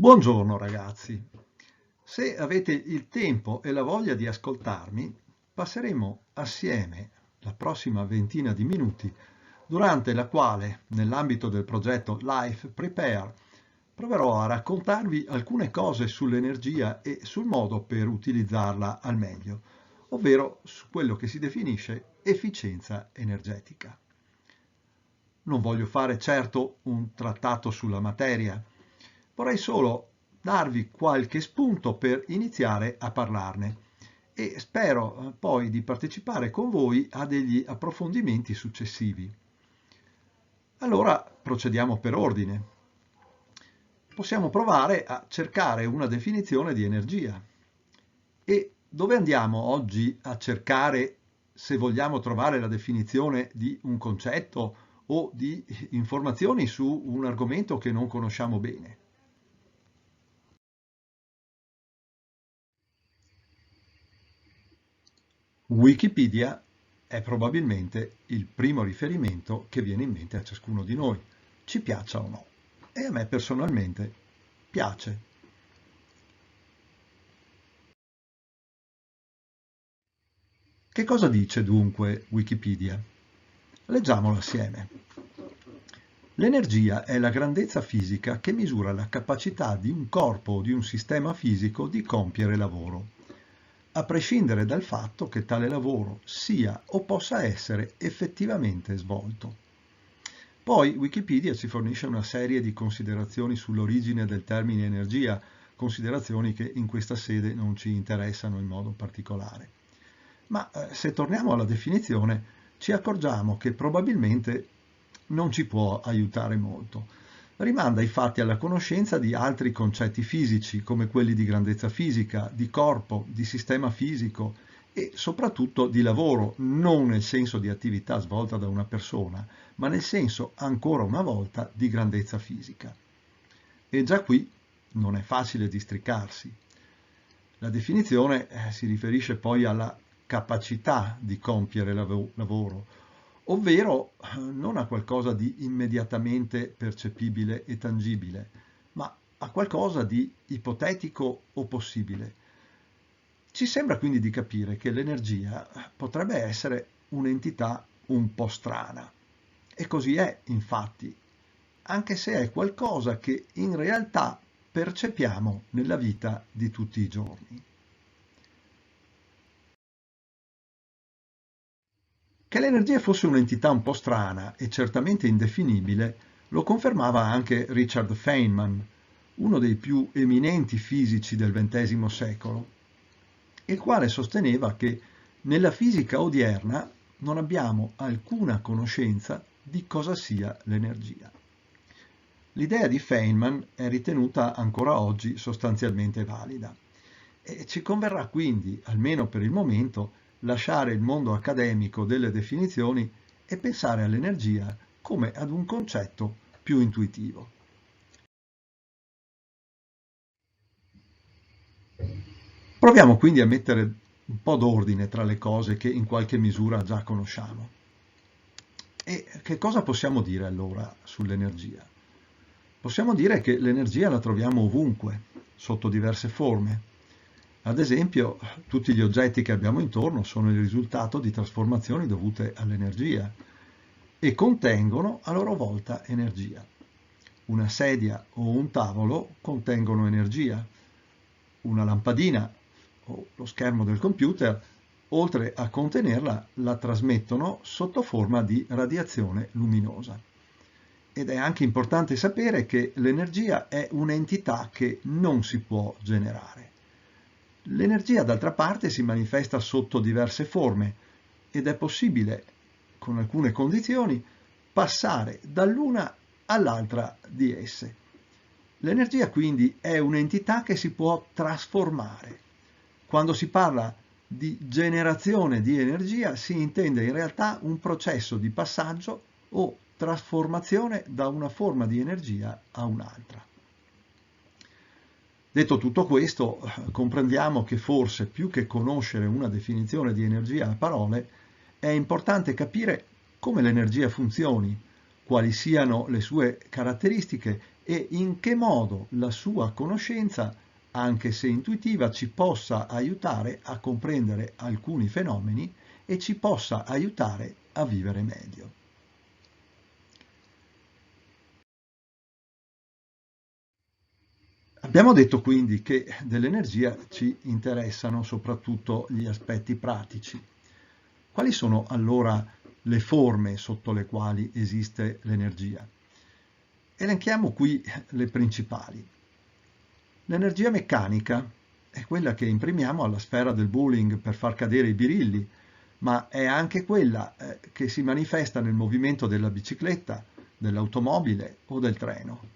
Buongiorno ragazzi, se avete il tempo e la voglia di ascoltarmi, passeremo assieme la prossima ventina di minuti, durante la quale, nell'ambito del progetto Life Prepare, proverò a raccontarvi alcune cose sull'energia e sul modo per utilizzarla al meglio, ovvero su quello che si definisce efficienza energetica. Non voglio fare certo un trattato sulla materia, vorrei solo darvi qualche spunto per iniziare a parlarne e spero poi di partecipare con voi a degli approfondimenti successivi. Allora procediamo per ordine. Possiamo provare a cercare una definizione di energia. E dove andiamo oggi a cercare se vogliamo trovare la definizione di un concetto o di informazioni su un argomento che non conosciamo bene? Wikipedia è probabilmente il primo riferimento che viene in mente a ciascuno di noi, ci piaccia o no. E a me personalmente piace. Che cosa dice dunque Wikipedia? Leggiamolo assieme. L'energia è la grandezza fisica che misura la capacità di un corpo o di un sistema fisico di compiere lavoro, a prescindere dal fatto che tale lavoro sia o possa essere effettivamente svolto. Poi Wikipedia ci fornisce una serie di considerazioni sull'origine del termine energia, considerazioni che in questa sede non ci interessano in modo particolare. Ma se torniamo alla definizione, ci accorgiamo che probabilmente non ci può aiutare molto. Rimanda infatti alla conoscenza di altri concetti fisici, come quelli di grandezza fisica, di corpo, di sistema fisico e soprattutto di lavoro, non nel senso di attività svolta da una persona, ma nel senso, ancora una volta, di grandezza fisica. E già qui non è facile districarsi. La definizione si riferisce poi alla capacità di compiere lavoro, ovvero non a qualcosa di immediatamente percepibile e tangibile, ma a qualcosa di ipotetico o possibile. Ci sembra quindi di capire che l'energia potrebbe essere un'entità un po' strana. E così è, infatti, anche se è qualcosa che in realtà percepiamo nella vita di tutti i giorni. Che l'energia fosse un'entità un po' strana e certamente indefinibile lo confermava anche Richard Feynman, uno dei più eminenti fisici del XX secolo, il quale sosteneva che nella fisica odierna non abbiamo alcuna conoscenza di cosa sia l'energia. L'idea di Feynman è ritenuta ancora oggi sostanzialmente valida e ci converrà quindi, almeno per il momento, lasciare il mondo accademico delle definizioni e pensare all'energia come ad un concetto più intuitivo. Proviamo quindi a mettere un po' d'ordine tra le cose che in qualche misura già conosciamo. E che cosa possiamo dire allora sull'energia? Possiamo dire che l'energia la troviamo ovunque, sotto diverse forme. Ad esempio, tutti gli oggetti che abbiamo intorno sono il risultato di trasformazioni dovute all'energia e contengono a loro volta energia. Una sedia o un tavolo contengono energia. Una lampadina o lo schermo del computer, oltre a contenerla, la trasmettono sotto forma di radiazione luminosa. Ed è anche importante sapere che l'energia è un'entità che non si può generare. L'energia, d'altra parte, si manifesta sotto diverse forme ed è possibile, con alcune condizioni, passare dall'una all'altra di esse. L'energia quindi è un'entità che si può trasformare. Quando si parla di generazione di energia si intende in realtà un processo di passaggio o trasformazione da una forma di energia a un'altra. Detto tutto questo, comprendiamo che forse più che conoscere una definizione di energia a parole, è importante capire come l'energia funzioni, quali siano le sue caratteristiche e in che modo la sua conoscenza, anche se intuitiva, ci possa aiutare a comprendere alcuni fenomeni e ci possa aiutare a vivere meglio. Abbiamo detto quindi che dell'energia ci interessano soprattutto gli aspetti pratici. Quali sono allora le forme sotto le quali esiste l'energia? Elenchiamo qui le principali. L'energia meccanica è quella che imprimiamo alla sfera del bowling per far cadere i birilli, ma è anche quella che si manifesta nel movimento della bicicletta, dell'automobile o del treno,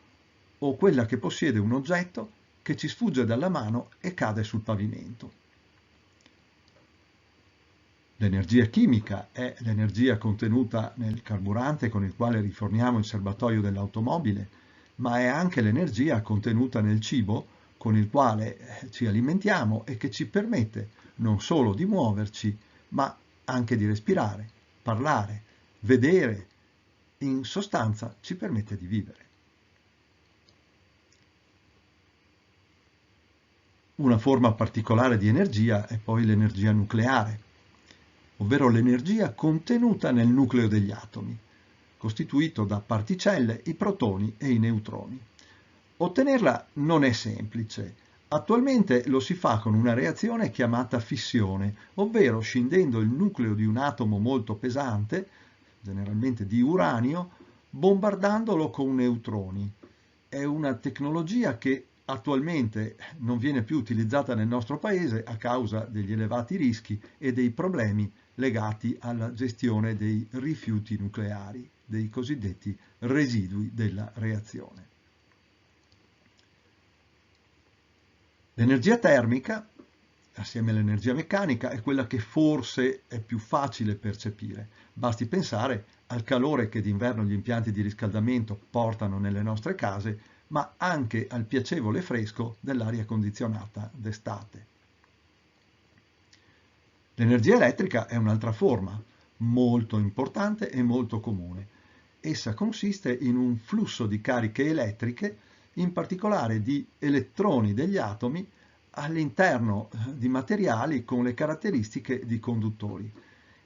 o quella che possiede un oggetto che ci sfugge dalla mano e cade sul pavimento. L'energia chimica è l'energia contenuta nel carburante con il quale riforniamo il serbatoio dell'automobile, ma è anche l'energia contenuta nel cibo con il quale ci alimentiamo e che ci permette non solo di muoverci, ma anche di respirare, parlare, vedere, in sostanza ci permette di vivere. Una forma particolare di energia è poi l'energia nucleare, ovvero l'energia contenuta nel nucleo degli atomi, costituito da particelle, i protoni e i neutroni. Ottenerla non è semplice. Attualmente lo si fa con una reazione chiamata fissione, ovvero scindendo il nucleo di un atomo molto pesante, generalmente di uranio, bombardandolo con neutroni. È una tecnologia che attualmente non viene più utilizzata nel nostro paese a causa degli elevati rischi e dei problemi legati alla gestione dei rifiuti nucleari, dei cosiddetti residui della reazione. L'energia termica, assieme all'energia meccanica, è quella che forse è più facile percepire. Basti pensare al calore che d'inverno gli impianti di riscaldamento portano nelle nostre case, ma anche al piacevole fresco dell'aria condizionata d'estate. L'energia elettrica è un'altra forma, molto importante e molto comune. Essa consiste in un flusso di cariche elettriche, in particolare di elettroni degli atomi, all'interno di materiali con le caratteristiche di conduttori.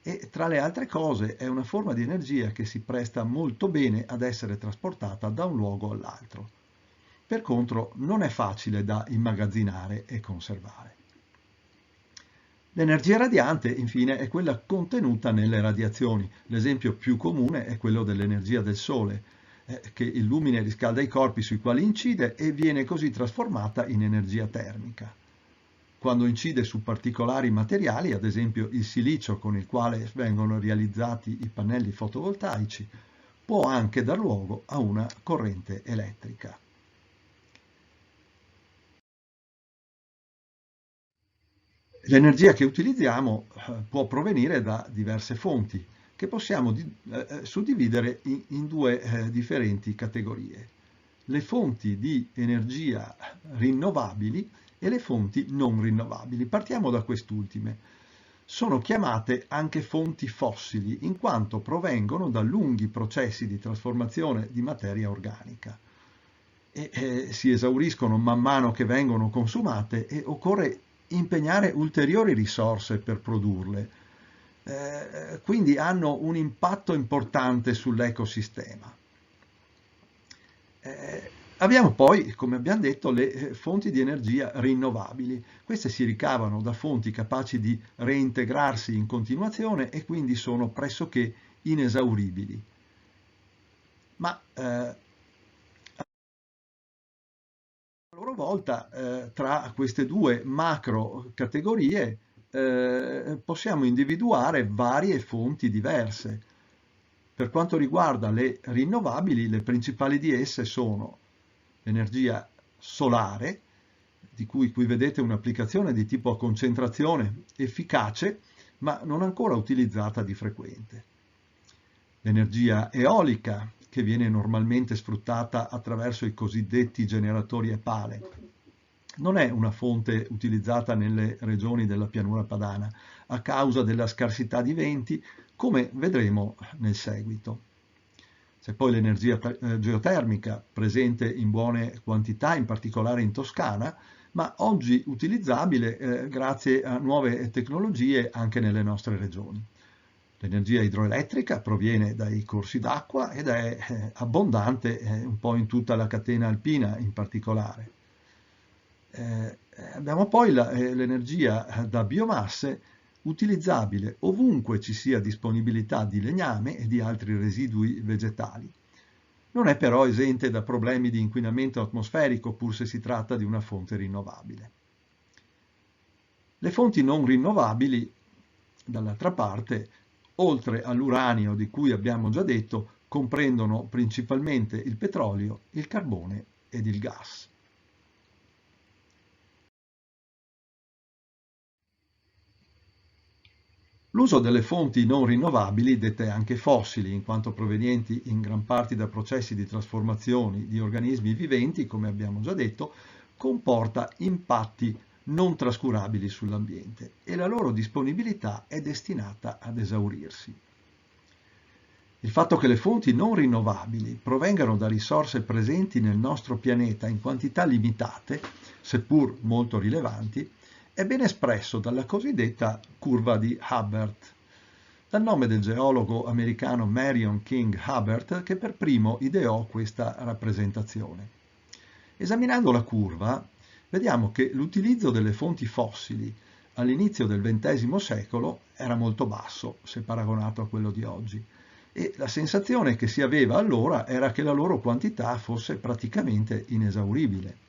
E tra le altre cose è una forma di energia che si presta molto bene ad essere trasportata da un luogo all'altro. Per contro, non è facile da immagazzinare e conservare. L'energia radiante, infine, è quella contenuta nelle radiazioni. L'esempio più comune è quello dell'energia del Sole, che illumina e riscalda i corpi sui quali incide e viene così trasformata in energia termica. Quando incide su particolari materiali, ad esempio il silicio con il quale vengono realizzati i pannelli fotovoltaici, può anche dar luogo a una corrente elettrica. L'energia che utilizziamo può provenire da diverse fonti che possiamo suddividere in due differenti categorie. Le fonti di energia rinnovabili e le fonti non rinnovabili. Partiamo da quest'ultime. Sono chiamate anche fonti fossili in quanto provengono da lunghi processi di trasformazione di materia organica e si esauriscono man mano che vengono consumate e occorre impegnare ulteriori risorse per produrle. Quindi hanno un impatto importante sull'ecosistema. Abbiamo poi, come abbiamo detto, le fonti di energia rinnovabili. Queste si ricavano da fonti capaci di reintegrarsi in continuazione e quindi sono pressoché inesauribili. Ma a loro volta, tra queste due macro categorie, possiamo individuare varie fonti diverse. Per quanto riguarda le rinnovabili, le principali di esse sono l'energia solare, di cui qui vedete un'applicazione di tipo a concentrazione efficace, ma non ancora utilizzata di frequente. L'energia eolica, che viene normalmente sfruttata attraverso i cosiddetti generatori a pale. Non è una fonte utilizzata nelle regioni della pianura padana a causa della scarsità di venti, come vedremo nel seguito. C'è poi l'energia geotermica, presente in buone quantità, in particolare in Toscana, ma oggi utilizzabile grazie a nuove tecnologie anche nelle nostre regioni. L'energia idroelettrica proviene dai corsi d'acqua ed è abbondante un po' in tutta la catena alpina in particolare. Abbiamo poi l'energia da biomasse utilizzabile ovunque ci sia disponibilità di legname e di altri residui vegetali. Non è però esente da problemi di inquinamento atmosferico, pur se si tratta di una fonte rinnovabile. Le fonti non rinnovabili, dall'altra parte, oltre all'uranio di cui abbiamo già detto, comprendono principalmente il petrolio, il carbone ed il gas. L'uso delle fonti non rinnovabili, dette anche fossili, in quanto provenienti in gran parte da processi di trasformazione di organismi viventi, come abbiamo già detto, comporta impatti non trascurabili sull'ambiente e la loro disponibilità è destinata ad esaurirsi. Il fatto che le fonti non rinnovabili provengano da risorse presenti nel nostro pianeta in quantità limitate, seppur molto rilevanti, è ben espresso dalla cosiddetta curva di Hubbert, dal nome del geologo americano Marion King Hubbert, che per primo ideò questa rappresentazione. Esaminando la curva, vediamo che l'utilizzo delle fonti fossili all'inizio del XX secolo era molto basso se paragonato a quello di oggi, e la sensazione che si aveva allora era che la loro quantità fosse praticamente inesauribile.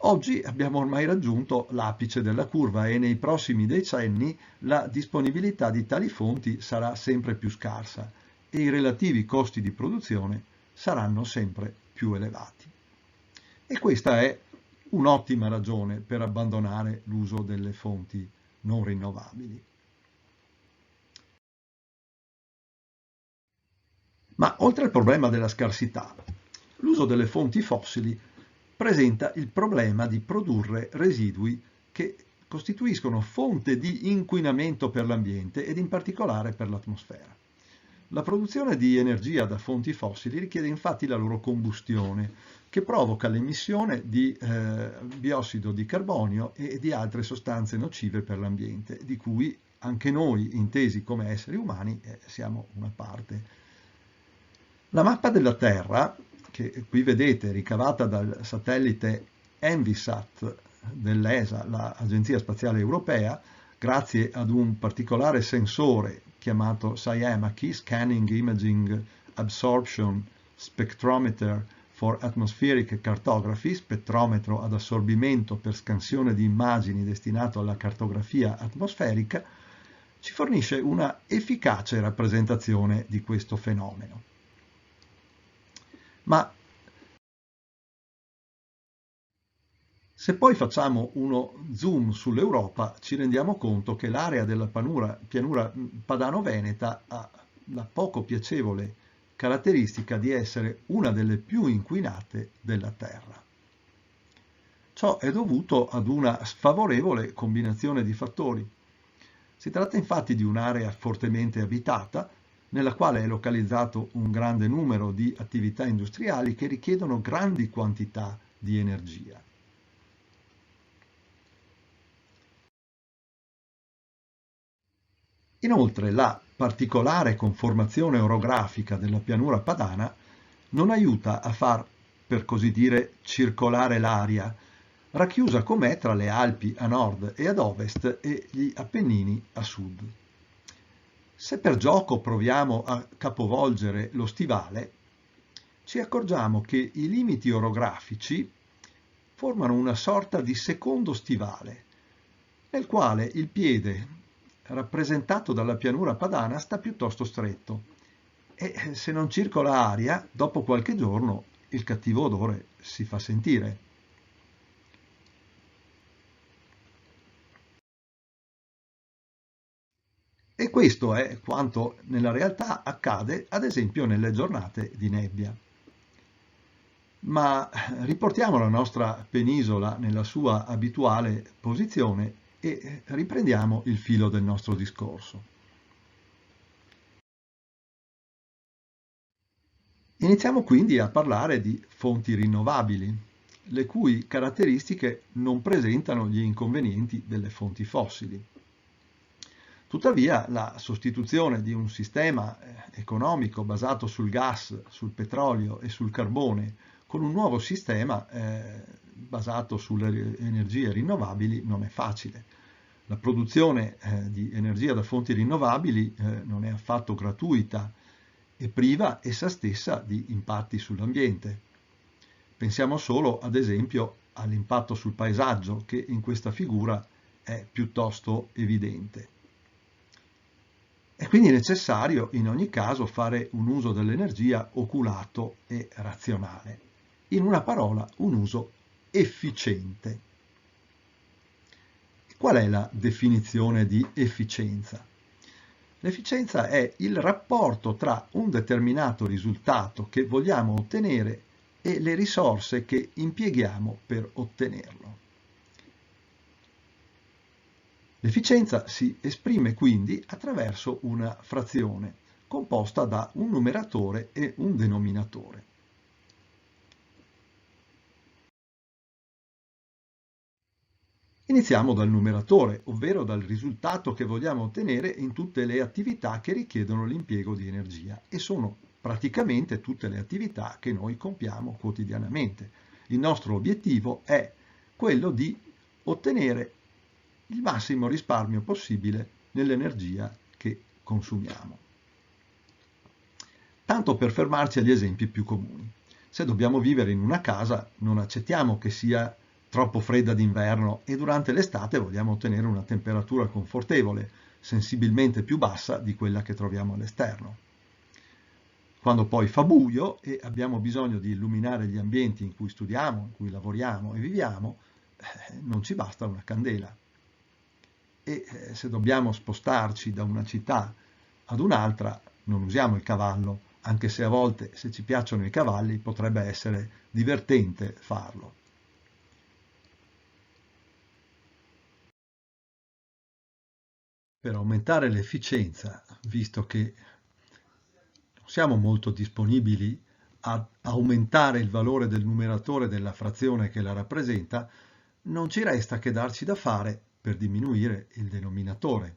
Oggi abbiamo ormai raggiunto l'apice della curva e nei prossimi decenni la disponibilità di tali fonti sarà sempre più scarsa e i relativi costi di produzione saranno sempre più elevati. E questa è un'ottima ragione per abbandonare l'uso delle fonti non rinnovabili. Ma oltre al problema della scarsità, l'uso delle fonti fossili presenta il problema di produrre residui che costituiscono fonte di inquinamento per l'ambiente ed in particolare per l'atmosfera. La produzione di energia da fonti fossili richiede infatti la loro combustione, che provoca l'emissione di biossido di carbonio e di altre sostanze nocive per l'ambiente, di cui anche noi, intesi come esseri umani, siamo una parte. La mappa della Terra, che qui vedete ricavata dal satellite Envisat dell'ESA, l'Agenzia Spaziale Europea, grazie ad un particolare sensore chiamato SIEMACI, Scanning Imaging Absorption Spectrometer for Atmospheric Cartography, spettrometro ad assorbimento per scansione di immagini destinato alla cartografia atmosferica, ci fornisce una efficace rappresentazione di questo fenomeno. Ma se poi facciamo uno zoom sull'Europa, ci rendiamo conto che l'area della pianura padano-veneta ha la poco piacevole caratteristica di essere una delle più inquinate della Terra. Ciò è dovuto ad una sfavorevole combinazione di fattori. Si tratta infatti di un'area fortemente abitata, nella quale è localizzato un grande numero di attività industriali che richiedono grandi quantità di energia. Inoltre, la particolare conformazione orografica della pianura padana non aiuta a far, per così dire, circolare l'aria, racchiusa com'è tra le Alpi a nord e ad ovest e gli Appennini a sud. Se per gioco proviamo a capovolgere lo stivale, ci accorgiamo che i limiti orografici formano una sorta di secondo stivale, nel quale il piede, rappresentato dalla pianura padana, sta piuttosto stretto e se non circola aria, dopo qualche giorno il cattivo odore si fa sentire. E questo è quanto nella realtà accade, ad esempio, nelle giornate di nebbia. Ma riportiamo la nostra penisola nella sua abituale posizione e riprendiamo il filo del nostro discorso. Iniziamo quindi a parlare di fonti rinnovabili, le cui caratteristiche non presentano gli inconvenienti delle fonti fossili. Tuttavia, la sostituzione di un sistema economico basato sul gas, sul petrolio e sul carbone con un nuovo sistema basato sulle energie rinnovabili non è facile. La produzione di energia da fonti rinnovabili non è affatto gratuita e priva essa stessa di impatti sull'ambiente. Pensiamo solo, ad esempio, all'impatto sul paesaggio, che in questa figura è piuttosto evidente. È quindi necessario in ogni caso fare un uso dell'energia oculato e razionale. In una parola, un uso efficiente. Qual è la definizione di efficienza? L'efficienza è il rapporto tra un determinato risultato che vogliamo ottenere e le risorse che impieghiamo per ottenerlo. L'efficienza si esprime quindi attraverso una frazione composta da un numeratore e un denominatore. Iniziamo dal numeratore, ovvero dal risultato che vogliamo ottenere in tutte le attività che richiedono l'impiego di energia, e sono praticamente tutte le attività che noi compiamo quotidianamente. Il nostro obiettivo è quello di ottenere il massimo risparmio possibile nell'energia che consumiamo. Tanto per fermarci agli esempi più comuni. Se dobbiamo vivere in una casa, non accettiamo che sia troppo fredda d'inverno e durante l'estate vogliamo ottenere una temperatura confortevole, sensibilmente più bassa di quella che troviamo all'esterno. Quando poi fa buio e abbiamo bisogno di illuminare gli ambienti in cui studiamo, in cui lavoriamo e viviamo, non ci basta una candela. E se dobbiamo spostarci da una città ad un'altra, non usiamo il cavallo, anche se a volte, se ci piacciono i cavalli, potrebbe essere divertente farlo. Per aumentare l'efficienza, visto che non siamo molto disponibili a aumentare il valore del numeratore della frazione che la rappresenta, non ci resta che darci da fare per diminuire il denominatore.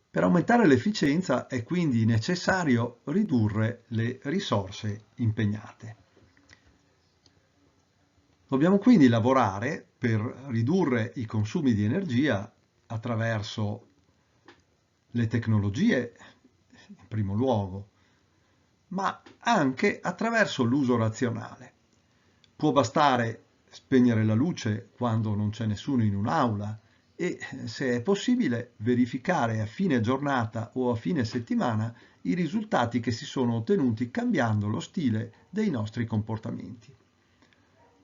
Per aumentare l'efficienza è quindi necessario ridurre le risorse impegnate. Dobbiamo quindi lavorare per ridurre i consumi di energia attraverso le tecnologie, in primo luogo, ma anche attraverso l'uso razionale. Può bastare spegnere la luce quando non c'è nessuno in un'aula e, se è possibile, verificare a fine giornata o a fine settimana i risultati che si sono ottenuti cambiando lo stile dei nostri comportamenti.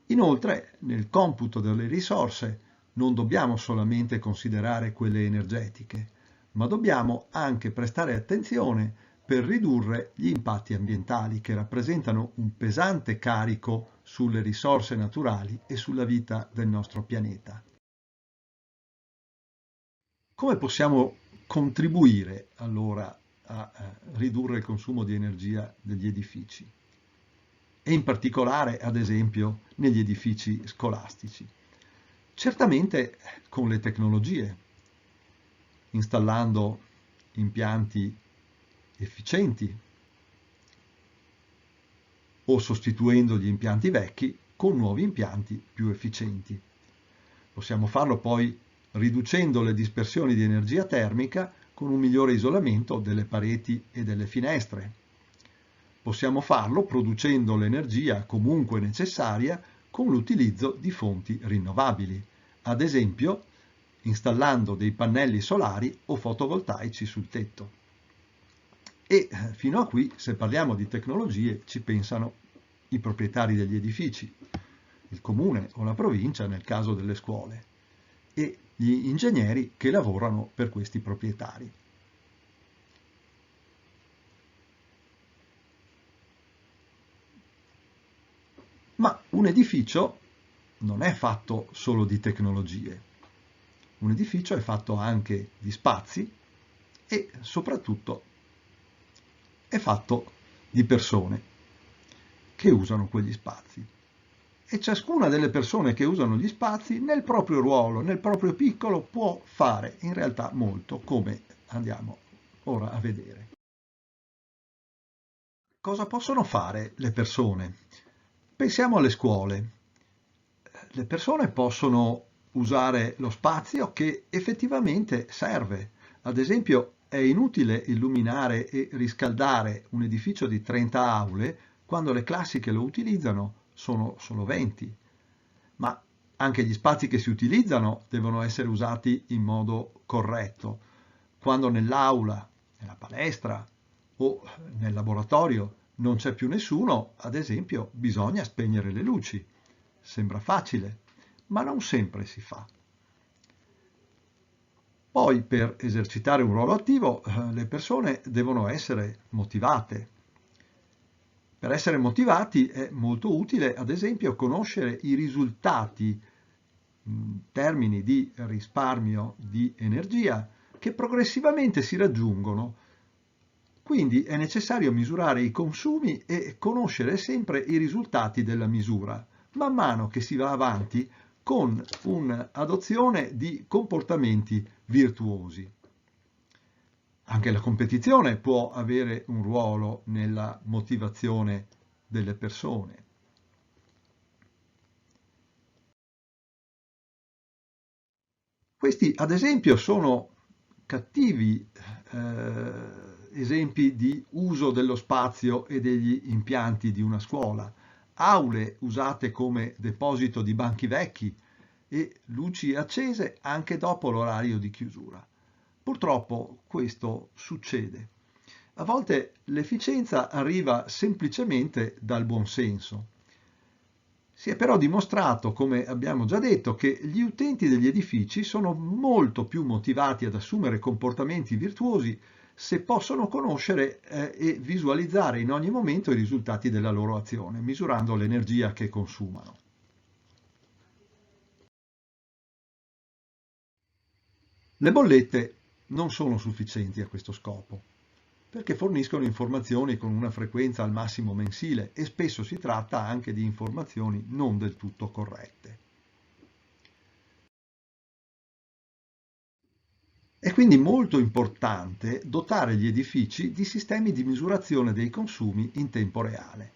Inoltre, nel computo delle risorse non dobbiamo solamente considerare quelle energetiche, ma dobbiamo anche prestare attenzione per ridurre gli impatti ambientali che rappresentano un pesante carico sulle risorse naturali e sulla vita del nostro pianeta. Come possiamo contribuire allora a ridurre il consumo di energia degli edifici? E in particolare, ad esempio, negli edifici scolastici? Certamente con le tecnologie, installando impianti efficienti o sostituendo gli impianti vecchi con nuovi impianti più efficienti. Possiamo farlo poi riducendo le dispersioni di energia termica con un migliore isolamento delle pareti e delle finestre. Possiamo farlo producendo l'energia comunque necessaria con l'utilizzo di fonti rinnovabili, ad esempio installando dei pannelli solari o fotovoltaici sul tetto. E fino a qui, se parliamo di tecnologie, ci pensano i proprietari degli edifici, il comune o la provincia nel caso delle scuole, e gli ingegneri che lavorano per questi proprietari. Ma un edificio non è fatto solo di tecnologie. Un edificio è fatto anche di spazi e soprattutto è fatto di persone che usano quegli spazi. E ciascuna delle persone che usano gli spazi nel proprio ruolo, nel proprio piccolo, può fare in realtà molto, come andiamo ora a vedere. Cosa possono fare le persone? Pensiamo alle scuole. Le persone possono usare lo spazio che effettivamente serve. Ad esempio, è inutile illuminare e riscaldare un edificio di 30 aule quando le classi che lo utilizzano sono solo 20. Ma anche gli spazi che si utilizzano devono essere usati in modo corretto. Quando nell'aula, nella palestra o nel laboratorio non c'è più nessuno, ad esempio, bisogna spegnere le luci. Sembra facile, ma non sempre si fa. Poi per esercitare un ruolo attivo le persone devono essere motivate. Per essere motivati è molto utile, ad esempio, conoscere i risultati in termini di risparmio di energia che progressivamente si raggiungono. Quindi è necessario misurare i consumi e conoscere sempre i risultati della misura, man mano che si va avanti con un'adozione di comportamenti virtuosi. Anche la competizione può avere un ruolo nella motivazione delle persone. Questi, ad esempio, sono cattivi esempi di uso dello spazio e degli impianti di una scuola. Aule usate come deposito di banchi vecchi e luci accese anche dopo l'orario di chiusura. Purtroppo questo succede. A volte l'efficienza arriva semplicemente dal buonsenso. Si è però dimostrato, come abbiamo già detto, che gli utenti degli edifici sono molto più motivati ad assumere comportamenti virtuosi se possono conoscere e visualizzare in ogni momento i risultati della loro azione, misurando l'energia che consumano. Le bollette non sono sufficienti a questo scopo, perché forniscono informazioni con una frequenza al massimo mensile e spesso si tratta anche di informazioni non del tutto corrette. È quindi molto importante dotare gli edifici di sistemi di misurazione dei consumi in tempo reale.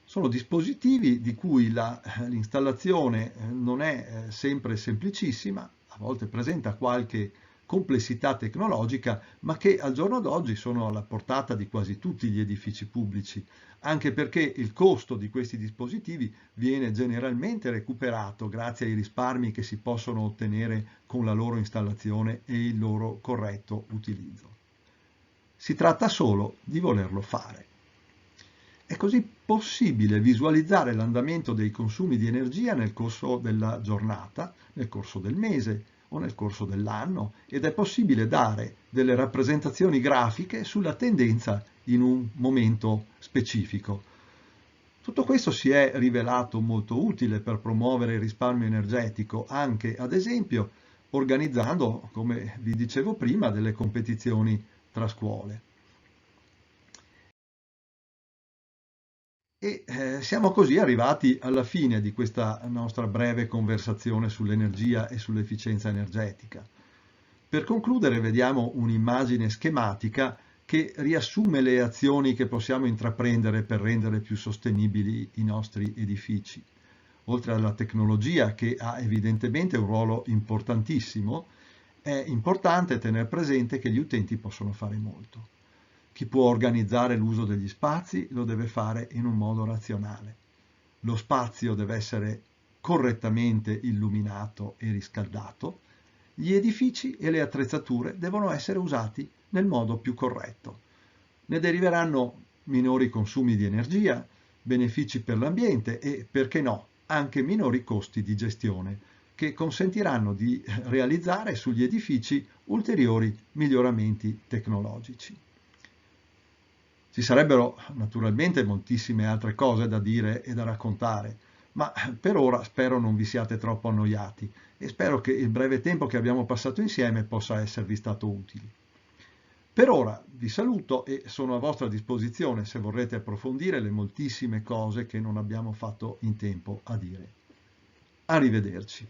Sono dispositivi di cui l'installazione non è sempre semplicissima, a volte presenta qualche complessità tecnologica, ma che al giorno d'oggi sono alla portata di quasi tutti gli edifici pubblici, anche perché il costo di questi dispositivi viene generalmente recuperato grazie ai risparmi che si possono ottenere con la loro installazione e il loro corretto utilizzo. Si tratta solo di volerlo fare. È così possibile visualizzare l'andamento dei consumi di energia nel corso della giornata, nel corso del mese o nel corso dell'anno ed è possibile dare delle rappresentazioni grafiche sulla tendenza in un momento specifico. Tutto questo si è rivelato molto utile per promuovere il risparmio energetico, anche ad esempio organizzando, come vi dicevo prima, delle competizioni tra scuole. E siamo così arrivati alla fine di questa nostra breve conversazione sull'energia e sull'efficienza energetica. Per concludere vediamo un'immagine schematica che riassume le azioni che possiamo intraprendere per rendere più sostenibili i nostri edifici. Oltre alla tecnologia, che ha evidentemente un ruolo importantissimo, è importante tenere presente che gli utenti possono fare molto. Chi può organizzare l'uso degli spazi lo deve fare in un modo razionale. Lo spazio deve essere correttamente illuminato e riscaldato. Gli edifici e le attrezzature devono essere usati nel modo più corretto. Ne deriveranno minori consumi di energia, benefici per l'ambiente e, perché no, anche minori costi di gestione, che consentiranno di realizzare sugli edifici ulteriori miglioramenti tecnologici. Ci sarebbero naturalmente moltissime altre cose da dire e da raccontare, ma per ora spero non vi siate troppo annoiati e spero che il breve tempo che abbiamo passato insieme possa esservi stato utile. Per ora vi saluto e sono a vostra disposizione se vorrete approfondire le moltissime cose che non abbiamo fatto in tempo a dire. Arrivederci.